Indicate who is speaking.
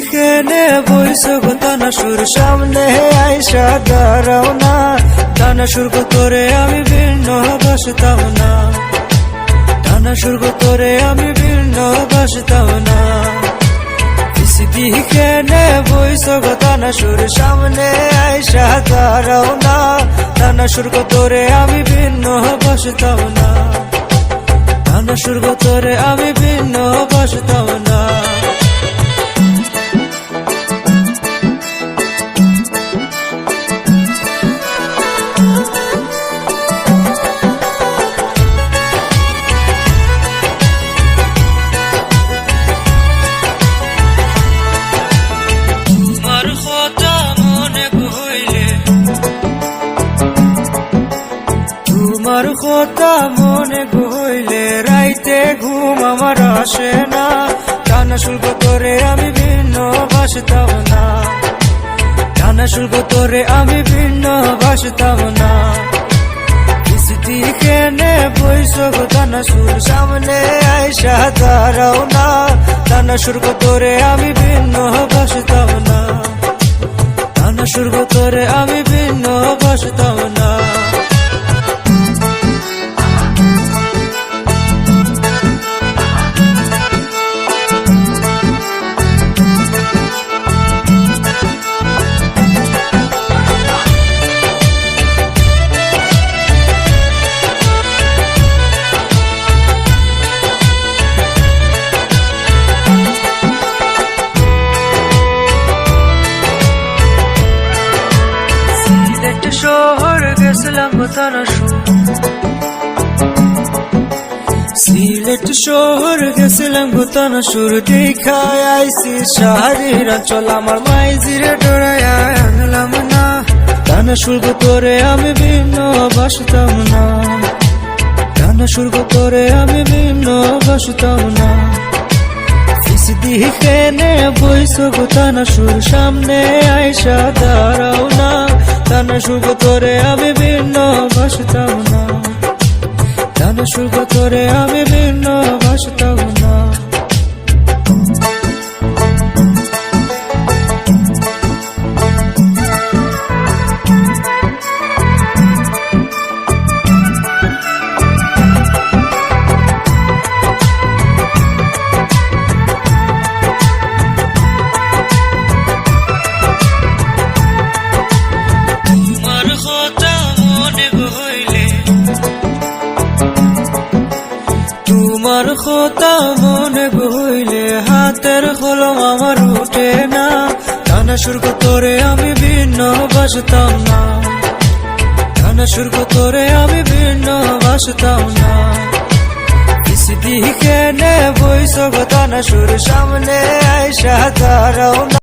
Speaker 1: দিকে নে বইস গো তানা সুর সামনে আইসা দাঁড়াও না, টানা সুর গো তোরে আমি ভিন্ন বাসতাম না, টানা সুর গো তোরে আমি ভিন্ন বাসতাম না। দিকে নে বইস গো তানা সুর সামনে আইসা দাঁড়াও না, টানা সুর গো তোরে আমি ভিন্ন বাসতাম না, টানা সুর গো তোরে আমি ভিন্ন বাসতাম না। তোমার কথা মনে গইলে রাইতে ঘুম আমার আসে না, টানা শুল্ক তোরে আমি ভিন্ন বাসতাম না, টানা শুল্ক তোরে আমি ভিন্ন বাসতাম না। দিকে নে বইস গো টানা সুর সামনে আইসা দাঁড়াও না, টানা শুল্ক তোরে আমি ভিন্ন বাসতাম না, টানা শুল্ক তোরে আমি ভিন্ন বাসতাম না। শহর গেছিলাম গো তানা সুর, সিলেট শহর গেছিলাম গো তানা সুর, দেখায় আইসি শাহরির অঞ্চল আমার মাইজিরে ডরায় আনলাম না, টানা সুর গো তোরে আমি ভিন্ন বাসতাম না, টানা সুর গো তোরে আমি ভিন্ন বাসতাম না। দিকে নে বইস গো টানা সুর সামনে আইসা দাঁড়াও না, টানা সুর গো তোরে আমি ভিন্ন বাসতাম না, টানা সুর গো তোরে আমি ভিন্ন বাসতাম না। তোমার কথা মনে গইলে হাতের কলম আমার উঠে না, টানা সুর গো তোরে আমি ভিন্ন বাসতাম না, টানা সুর গো তোরে আমি ভিন্ন বাসতাম না। দিকে নে বইস গো টানা সুর সামনে আইসা দাঁড়াও না।